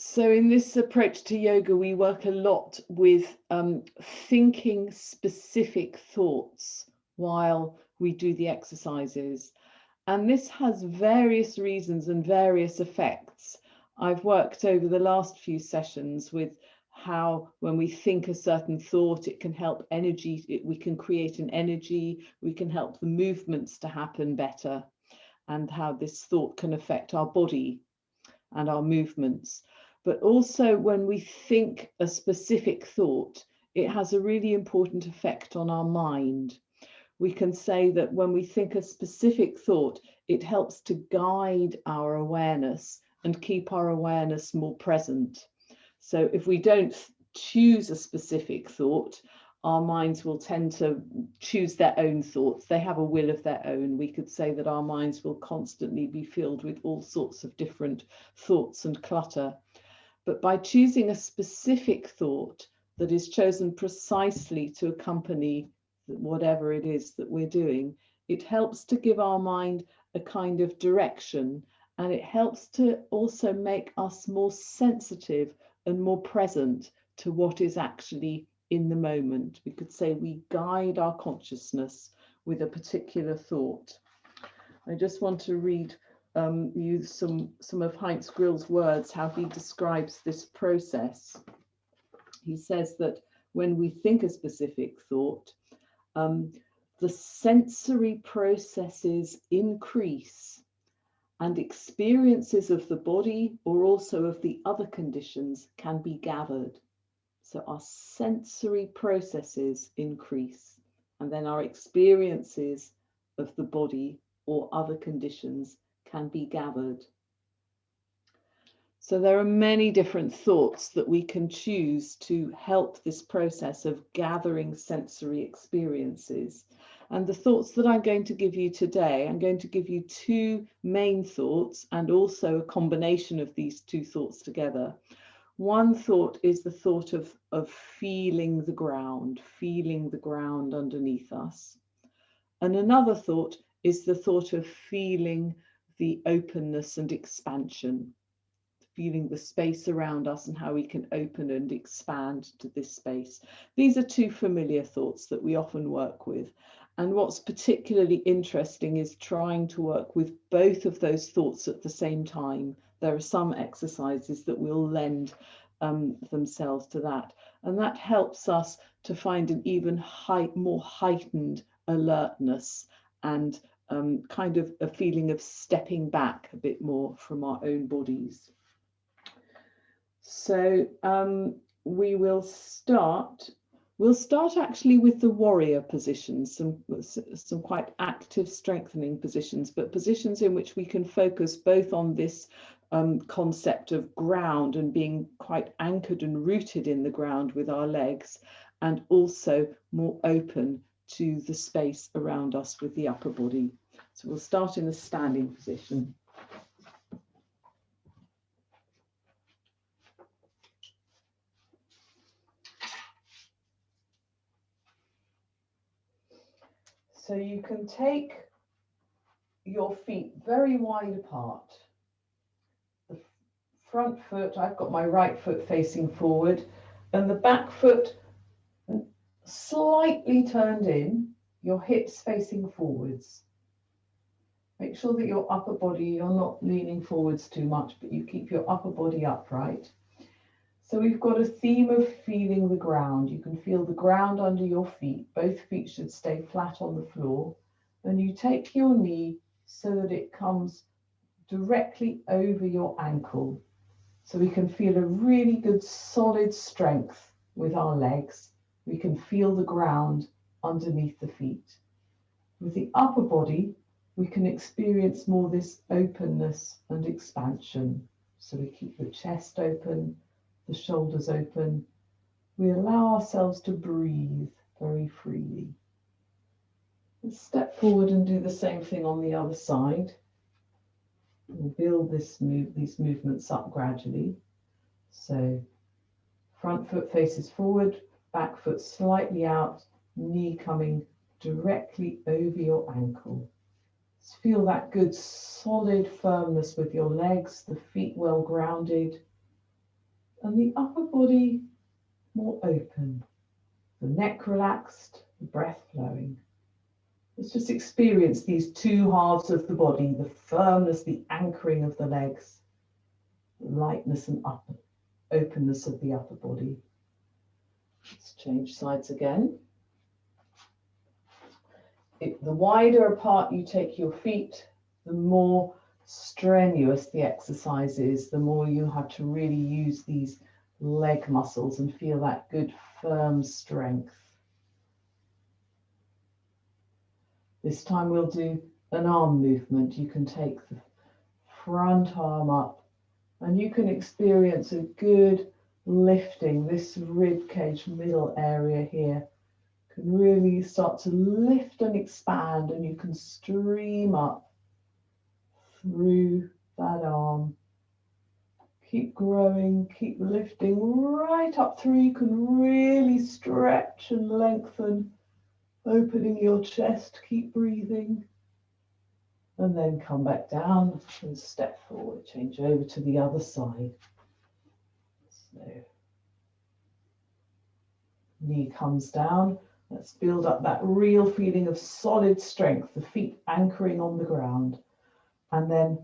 So in this approach to yoga, we work a lot with thinking specific thoughts while we do the exercises. And this has various reasons and various effects. I've worked over the last few sessions with how when we think a certain thought, it can help energy, we can create an energy, we can help the movements to happen better, and how this thought can affect our body and our movements. But also when we think a specific thought, it has a really important effect on our mind. We can say that when we think a specific thought, it helps to guide our awareness and keep our awareness more present. So if we don't choose a specific thought, our minds will tend to choose their own thoughts. They have a will of their own. We could say that our minds will constantly be filled with all sorts of different thoughts and clutter. But by choosing a specific thought that is chosen precisely to accompany whatever it is that we're doing, it helps to give our mind a kind of direction, and it helps to also make us more sensitive and more present to what is actually in the moment. We could say we guide our consciousness with a particular thought. I just want to read you some of Heinz Grill's words, how he describes this process. He says that when we think a specific thought, the sensory processes increase and experiences of the body or also of the other conditions can be gathered. So our sensory processes increase, and then our experiences of the body or other conditions can be gathered. So there are many different thoughts that we can choose to help this process of gathering sensory experiences. And the thoughts that I'm going to give you today, I'm going to give you two main thoughts and also a combination of these two thoughts together. One thought is the thought of feeling the ground underneath us. And another thought is the thought of feeling the openness and expansion, feeling the space around us and how we can open and expand to this space. These are two familiar thoughts that we often work with. And what's particularly interesting is trying to work with both of those thoughts at the same time. There are some exercises that will lend themselves to that. And that helps us to find an even more heightened alertness and kind of a feeling of stepping back a bit more from our own bodies. So we'll start actually with the warrior positions, some quite active strengthening positions, but positions in which we can focus both on this concept of ground and being quite anchored and rooted in the ground with our legs, and also more open to the space around us with the upper body. So we'll start in a standing position. So you can take your feet very wide apart. The front foot, I've got my right foot facing forward, and the back foot slightly turned in, your hips facing forwards. Make sure that your upper body, you're not leaning forwards too much, but you keep your upper body upright. So we've got a theme of feeling the ground. You can feel the ground under your feet. Both feet should stay flat on the floor. And you take your knee so that it comes directly over your ankle. So we can feel a really good solid strength with our legs. We can feel the ground underneath the feet. With the upper body, we can experience more this openness and expansion. So we keep the chest open, the shoulders open. We allow ourselves to breathe very freely. Let's step forward and do the same thing on the other side. We'll build these movements up gradually. So front foot faces forward, back foot slightly out, knee coming directly over your ankle. Just feel that good solid firmness with your legs, the feet well grounded. and the upper body more open. The neck relaxed, the breath flowing. Let's just experience these two halves of the body, the firmness, the anchoring of the legs, the lightness and openness of the upper body. Let's change sides again. The wider apart you take your feet, the more strenuous the exercise is, the more you have to really use these leg muscles and feel that good firm strength. This time we'll do an arm movement. You can take the front arm up and you can experience a good lifting. This rib cage middle area here can really start to lift and expand, and you can stream up through that arm. Keep growing, keep lifting right up through. You can really stretch and lengthen, opening your chest. Keep breathing. And then come back down and step forward. Change over to the other side. So, knee comes down. Let's build up that real feeling of solid strength, the feet anchoring on the ground. And then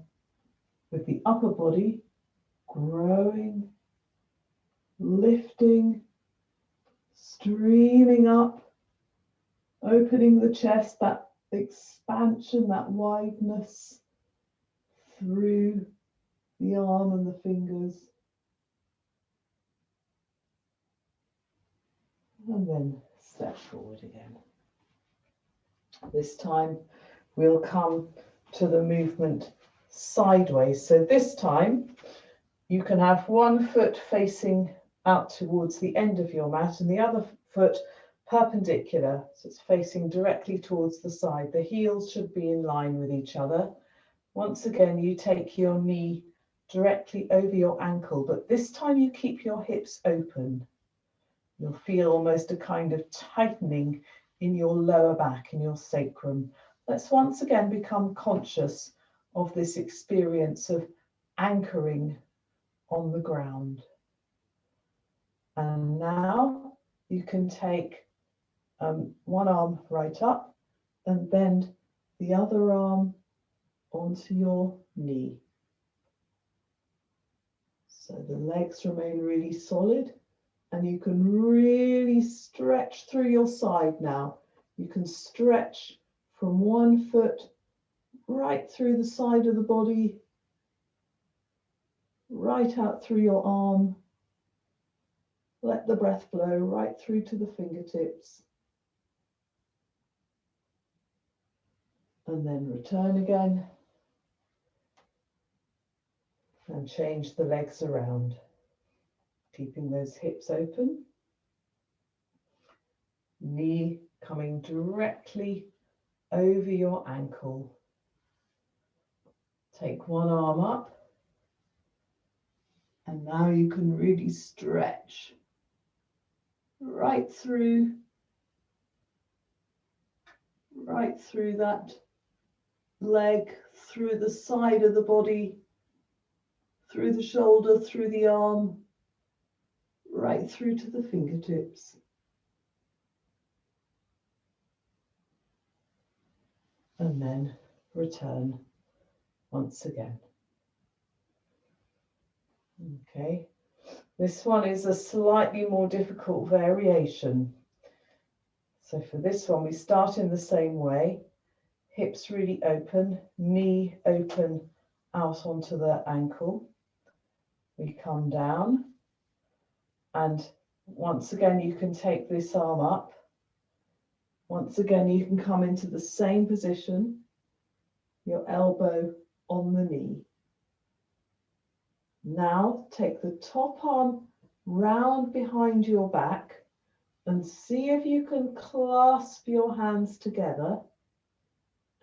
with the upper body growing, lifting, streaming up, opening the chest, that expansion, that wideness through the arm and the fingers. And then step forward again. This time we'll come to the movement sideways. So this time you can have one foot facing out towards the end of your mat and the other foot perpendicular. So it's facing directly towards the side. The heels should be in line with each other. Once again, you take your knee directly over your ankle, but this time you keep your hips open. You'll feel almost a kind of tightening in your lower back, in your sacrum. Let's once again become conscious of this experience of anchoring on the ground. And now you can take one arm right up and bend the other arm onto your knee. So the legs remain really solid. And you can really stretch through your side now. You can stretch from one foot right through the side of the body, right out through your arm. Let the breath flow right through to the fingertips. And then return again. And change the legs around. Keeping those hips open. Knee coming directly over your ankle. Take one arm up. And now you can really stretch right through that leg, through the side of the body, through the shoulder, through the arm, right through to the fingertips. And then return once again. Okay, this one is a slightly more difficult variation. So for this one, we start in the same way. Hips really open, knee open out onto the ankle. We come down. And once again, you can take this arm up. Once again, you can come into the same position, your elbow on the knee. Now take the top arm round behind your back and see if you can clasp your hands together.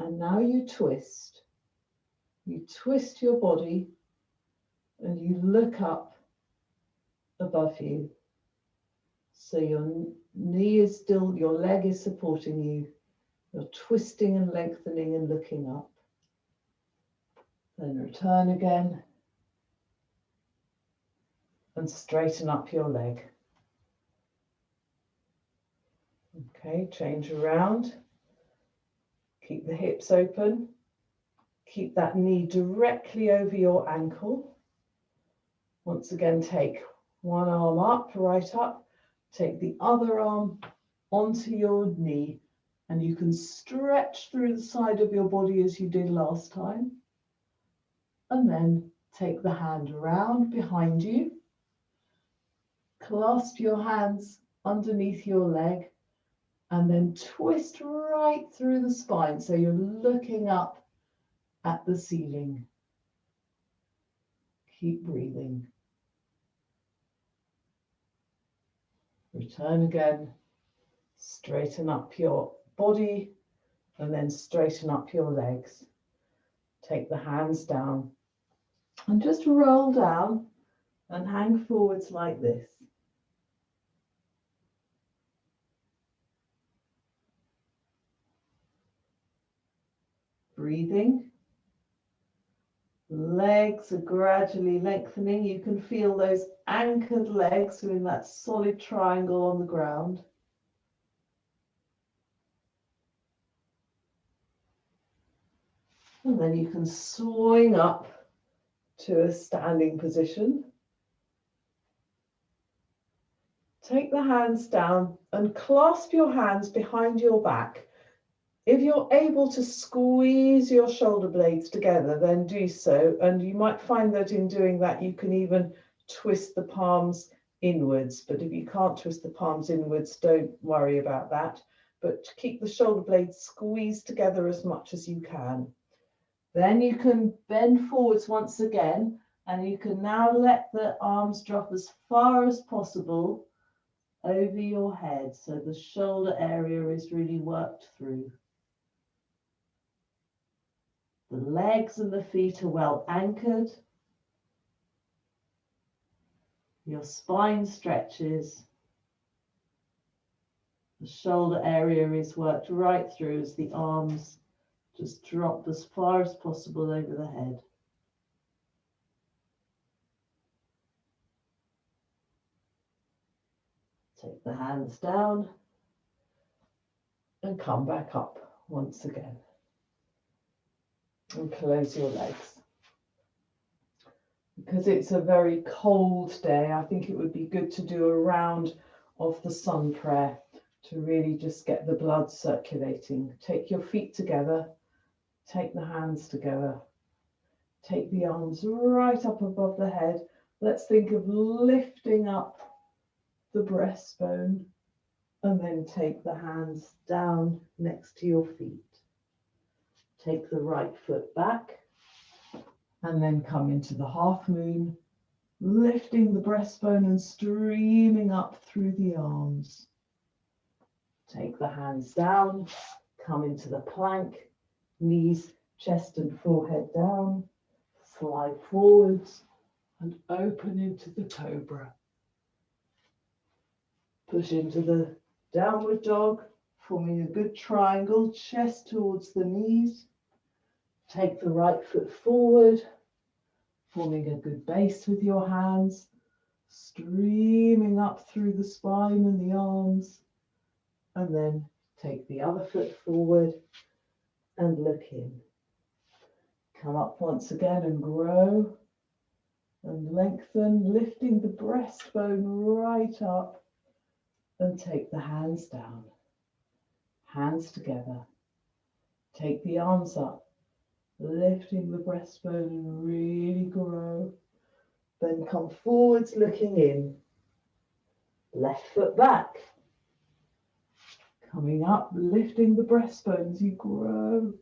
And now you twist. You twist your body and you look up above you. So your knee is still, your leg is supporting you. You're twisting and lengthening and looking up. Then return again. and straighten up your leg. Okay, change around. Keep the hips open. Keep that knee directly over your ankle. Once again, take one arm up, right up. Take the other arm onto your knee, and you can stretch through the side of your body as you did last time. And then take the hand around behind you. Clasp your hands underneath your leg, and then twist right through the spine so you're looking up at the ceiling. Keep breathing. Return again. Straighten up your body and then straighten up your legs. Take the hands down and just roll down and hang forwards like this. Breathing. Legs are gradually lengthening. You can feel those anchored legs are in that solid triangle on the ground. And then you can swing up to a standing position. Take the hands down and clasp your hands behind your back. If you're able to squeeze your shoulder blades together, then do so. And you might find that in doing that, you can even twist the palms inwards. But if you can't twist the palms inwards, don't worry about that. But keep the shoulder blades squeezed together as much as you can. Then you can bend forwards once again, and you can now let the arms drop as far as possible over your head, so the shoulder area is really worked through. The legs and the feet are well anchored. Your spine stretches. The shoulder area is worked right through as the arms just drop as far as possible over the head. Take the hands down and come back up once again. And close your legs. Because it's a very cold day, I think it would be good to do a round of the sun prayer to really just get the blood circulating. Take your feet together, take the hands together, take the arms right up above the head. Let's think of lifting up the breastbone, and then take the hands down next to your feet. Take the right foot back and then come into the half moon, lifting the breastbone and streaming up through the arms. Take the hands down, come into the plank, knees, chest and forehead down, slide forwards and open into the cobra. Push into the downward dog, forming a good triangle, chest towards the knees. Take the right foot forward, forming a good base with your hands, streaming up through the spine and the arms. And then take the other foot forward and look in. Come up once again and grow and lengthen, lifting the breastbone right up, and take the hands down. Hands together. Take the arms up, lifting the breastbone and really grow. Then come forwards looking in. Left foot back. Coming up, lifting the breastbone as you grow.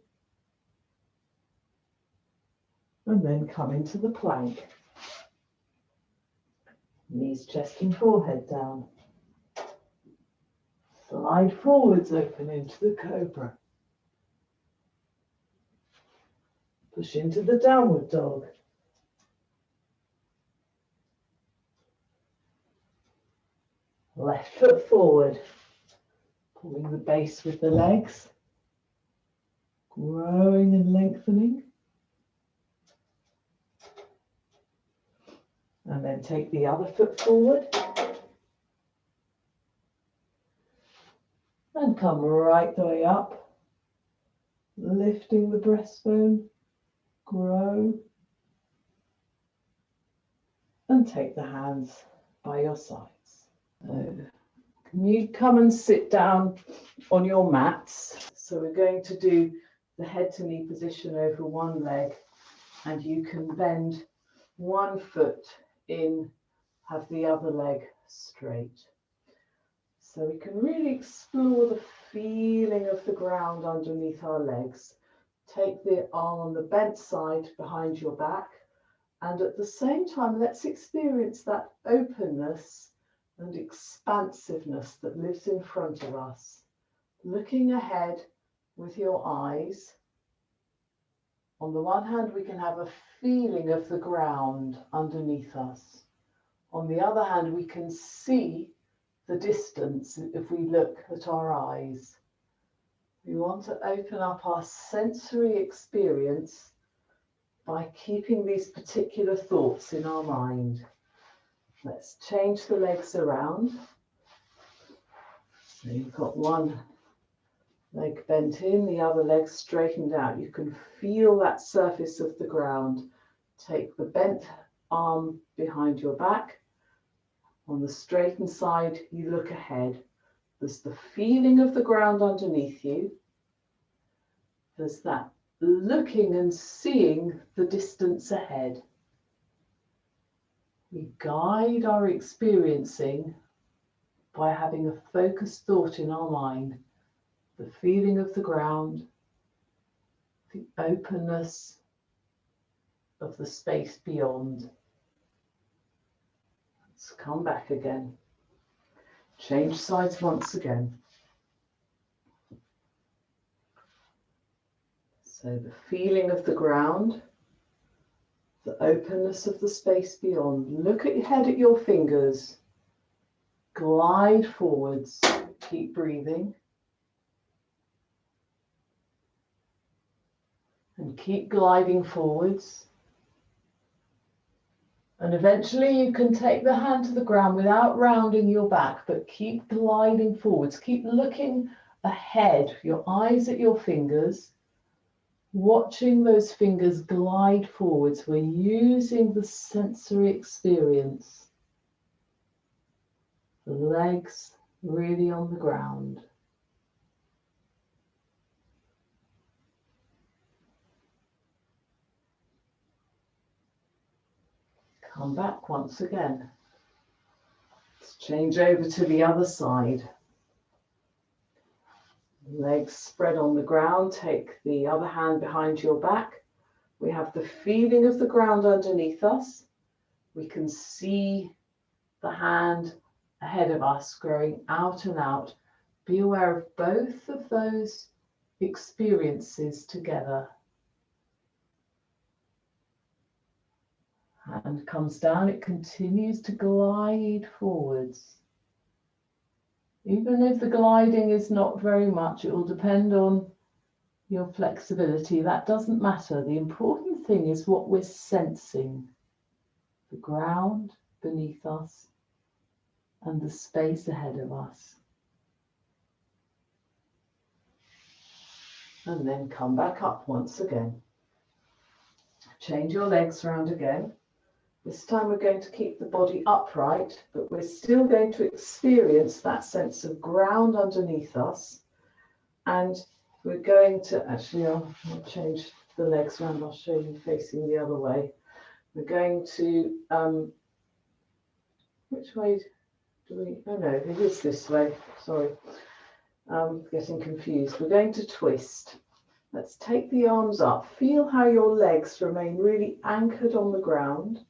And then come into the plank. Knees, chest and forehead down. Slide forwards, open into the cobra. Push into the downward dog. Left foot forward, pulling the base with the legs, growing and lengthening. And then take the other foot forward. And come right the way up, lifting the breastbone, grow. And take the hands by your sides. So, can you come and sit down on your mats? So we're going to do the head to knee position over one leg, and you can bend one foot in, have the other leg straight. So we can really explore the feeling of the ground underneath our legs. Take the arm on the bent side behind your back, and at the same time, let's experience that openness and expansiveness that lives in front of us. Looking ahead with your eyes. On the one hand, we can have a feeling of the ground underneath us. On the other hand, we can see the distance if we look at our eyes. We want to open up our sensory experience by keeping these particular thoughts in our mind. Let's change the legs around. So you've got one leg bent in, the other leg straightened out. You can feel that surface of the ground. Take the bent arm behind your back. On the straightened side, you look ahead. There's the feeling of the ground underneath you. There's that looking and seeing the distance ahead. We guide our experiencing by having a focused thought in our mind, the feeling of the ground, the openness of the space beyond. Let's come back again. Change sides once again. So the feeling of the ground, the openness of the space beyond. Look ahead at your fingers. Glide forwards. Keep breathing. And keep gliding forwards. And eventually you can take the hand to the ground without rounding your back, but keep gliding forwards. Keep looking ahead, your eyes at your fingers. Watching those fingers glide forwards, we're using the sensory experience. The legs really on the ground. Come back once again. Let's change over to the other side. Legs spread on the ground, take the other hand behind your back. We have the feeling of the ground underneath us. We can see the hand ahead of us growing out and out. Be aware of both of those experiences together. Hand comes down, it continues to glide forwards. Even if the gliding is not very much, it will depend on your flexibility. That doesn't matter. The important thing is what we're sensing. The ground beneath us and the space ahead of us. And then come back up once again. Change your legs around again. This time we're going to keep the body upright, but we're still going to experience that sense of ground underneath us. And we're going to, actually, I'll change the legs around. I'll show you facing the other way. We're going to, which way do we, oh no, it is this way, sorry. Getting confused. We're going to twist. Let's take the arms up. Feel how your legs remain really anchored on the ground.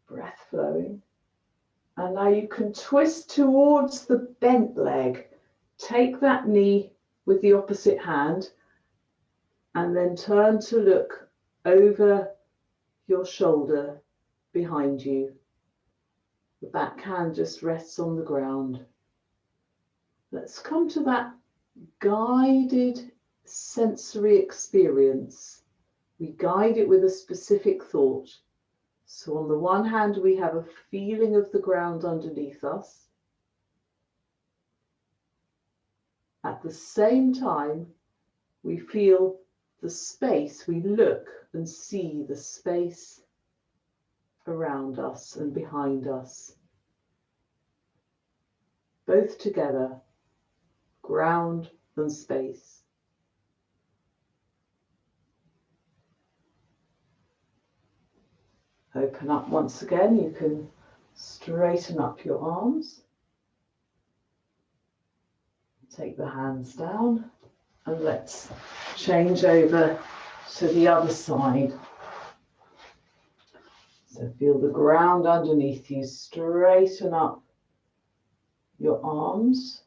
Breath flowing. And now you can twist towards the bent leg. Take that knee with the opposite hand and then turn to look over your shoulder behind you. The back hand just rests on the ground. Let's come to that guided sensory experience. We guide it with a specific thought. So on the one hand, we have a feeling of the ground underneath us. At the same time, we feel the space, we look and see the space around us and behind us. Both together, ground and space. Open up once again. You can straighten up your arms. Take the hands down and let's change over to the other side. So feel the ground underneath you. Straighten up your arms.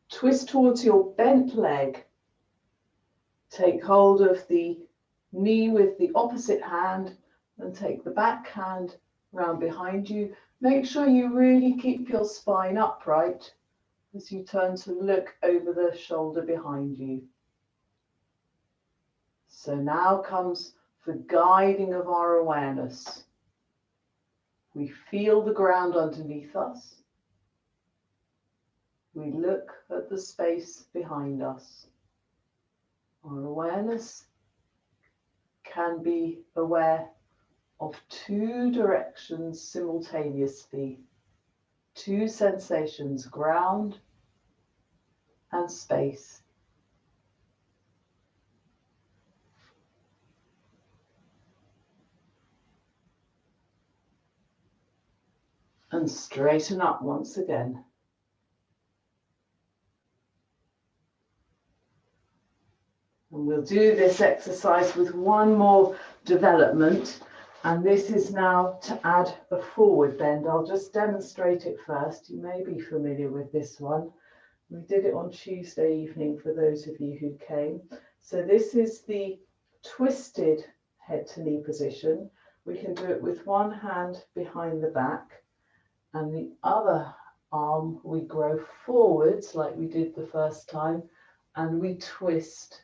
Twist towards your bent leg. Take hold of the knee with the opposite hand and take the back hand round behind you. Make sure you really keep your spine upright as you turn to look over the shoulder behind you. So now comes the guiding of our awareness. We feel the ground underneath us. We look at the space behind us. Our awareness can be aware of two directions simultaneously, two sensations, ground and space. And straighten up once again. And we'll do this exercise with one more development, and this is now to add a forward bend. I'll just demonstrate it first. You may be familiar with this one. We did it on Tuesday evening for those of you who came. So this is the twisted head to knee position. We can do it with one hand behind the back and the other arm we grow forwards like we did the first time, and we twist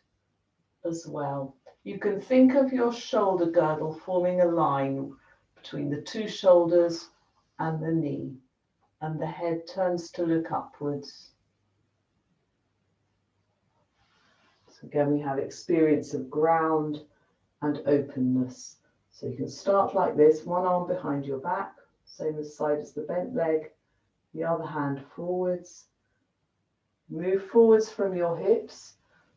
as well. You can think of your shoulder girdle forming a line between the two shoulders and the knee, and the head turns to look upwards. So again, we have experience of ground and openness. So you can start like this, one arm behind your back, same side as the bent leg, the other hand forwards. Move forwards from your hips.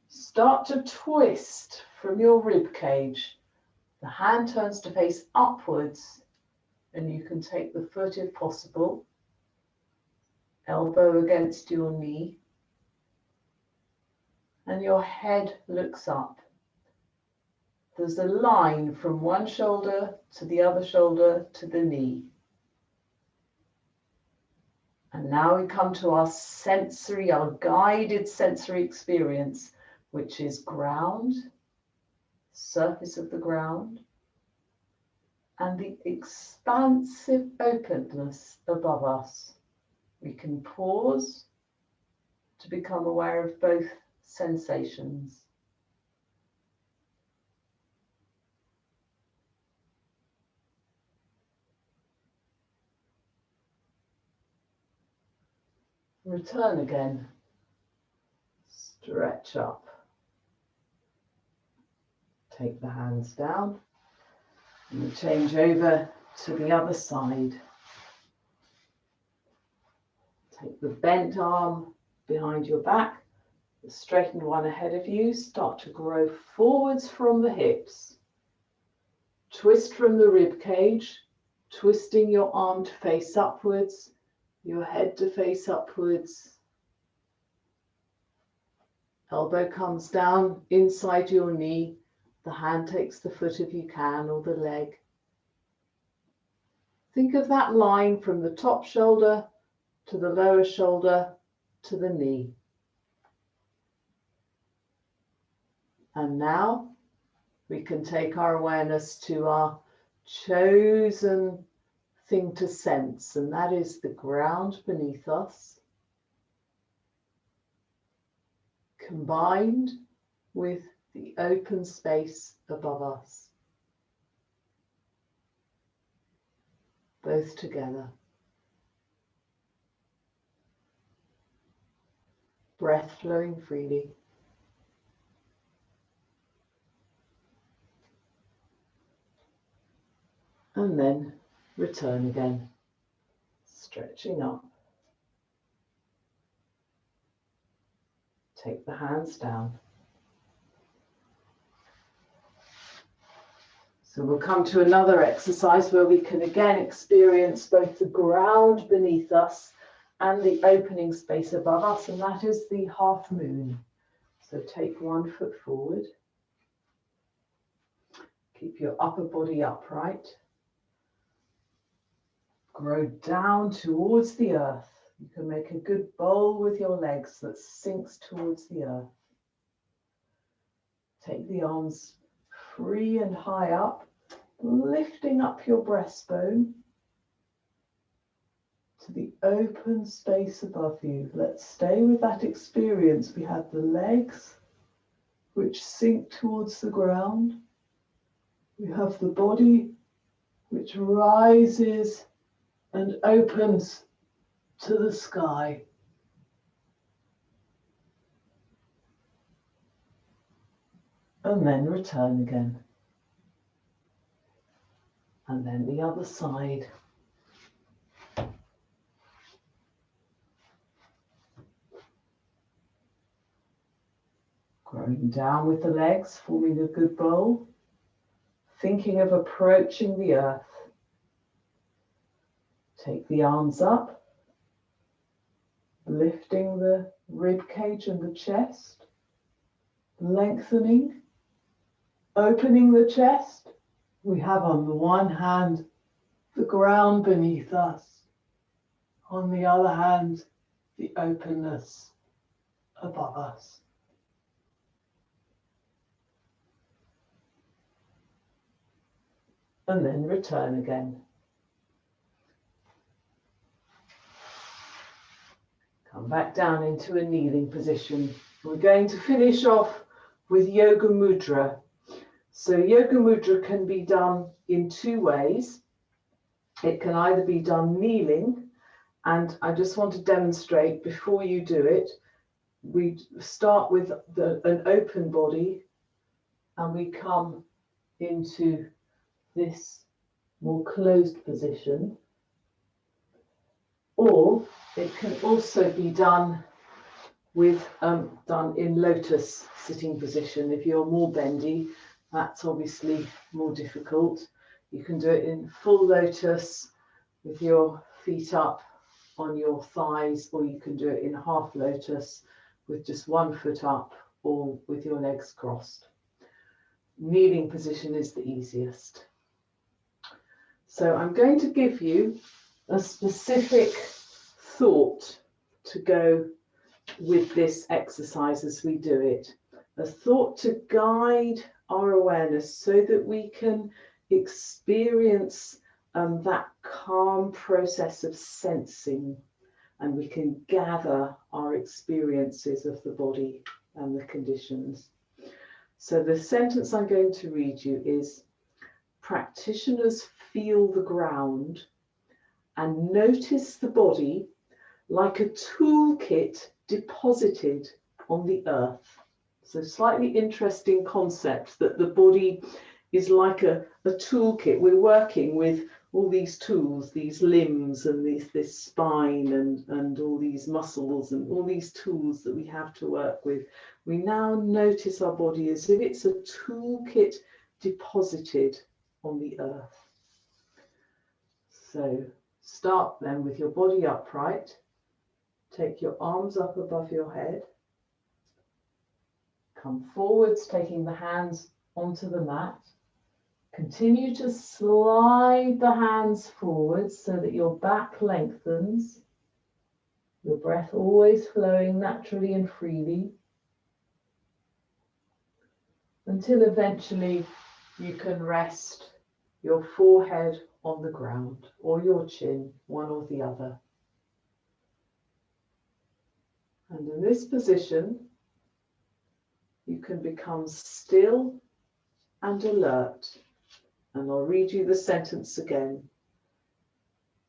Start to twist from your rib cage. The hand turns to face upwards, and you can take the foot if possible, elbow against your knee, and your head looks up. There's a line from one shoulder to the other shoulder to the knee. And now we come to our sensory, our guided sensory experience, which is ground, surface of the ground, and the expansive openness above us. We can pause to become aware of both sensations. Return again, stretch up. Take the hands down and we change over to the other side. Take the bent arm behind your back, the straightened one ahead of you. Start to grow forwards from the hips. Twist from the rib cage, twisting your arm to face upwards, your head to face upwards. Elbow comes down inside your knee. The hand takes the foot if you can, or the leg. Think of that line from the top shoulder to the lower shoulder to the knee. And now we can take our awareness to our chosen thing to sense, and that is the ground beneath us, combined with the open space above us. both together. Breath flowing freely. And then return again, stretching up. Take the hands down. So we'll come to another exercise where we can again experience both the ground beneath us and the opening space above us, and that is the half moon. So take 1 foot forward. Keep your upper body upright. Grow down towards the earth. You can make a good bowl with your legs that sinks towards the earth. Take the arms free and high up, lifting up your breastbone to the open space above you. Let's stay with that experience. We have the legs which sink towards the ground. We have the body which rises and opens to the sky. And then return again. And then the other side. Growing down with the legs, forming a good bowl. Thinking of approaching the earth. Take the arms up, lifting the rib cage and the chest, lengthening, opening the chest. We have on the one hand the ground beneath us, on the other hand the openness above us. And then return again. Come back down into a kneeling position. We're going to finish off with Yoga Mudra. So Yoga Mudra can be done in 2 ways. It can either be done kneeling, and I just want to demonstrate before you do it, we start with an open body and we come into this more closed position. Or it can also be done with done in lotus sitting position. If you're more bendy, that's obviously more difficult. You can do it in full lotus with your feet up on your thighs, or you can do it in half lotus with just 1 foot up or with your legs crossed. Kneeling position is the easiest. So I'm going to give you a specific thought to go with this exercise as we do it. A thought to guide our awareness so that we can experience that calm process of sensing, and we can gather our experiences of the body and the conditions. So the sentence I'm going to read you is, practitioners feel the ground and notice the body like a toolkit deposited on the earth. So slightly interesting concept that the body is like a toolkit. We're working with all these tools, these limbs and this spine and all these muscles and all these tools that we have to work with. We now notice our body as if it's a toolkit deposited on the earth. So start then with your body upright. Take your arms up above your head. Come forwards, taking the hands onto the mat. Continue to slide the hands forwards so that your back lengthens. Your breath always flowing naturally and freely, until eventually you can rest your forehead on the ground or your chin, one or the other. And in this position, you can become still and alert. And I'll read you the sentence again.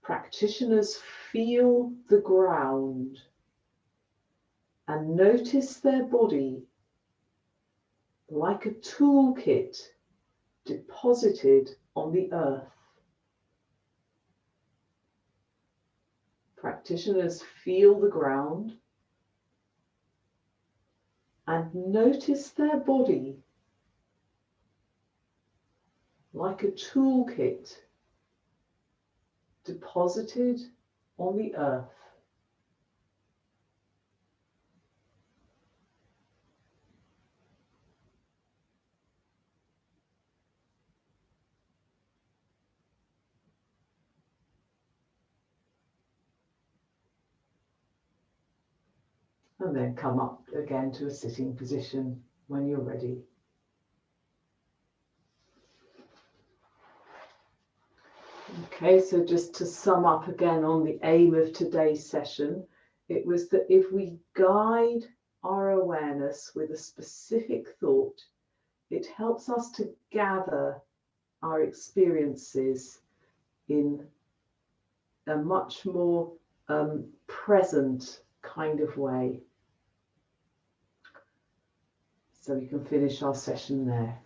Practitioners feel the ground and notice their body like a toolkit deposited on the earth. Practitioners feel the ground and notice their body like a toolkit deposited on the earth. And then come up again to a sitting position when you're ready. Okay, so just to sum up again on the aim of today's session, it was that if we guide our awareness with a specific thought, it helps us to gather our experiences in a much more present kind of way. So we can finish our session there.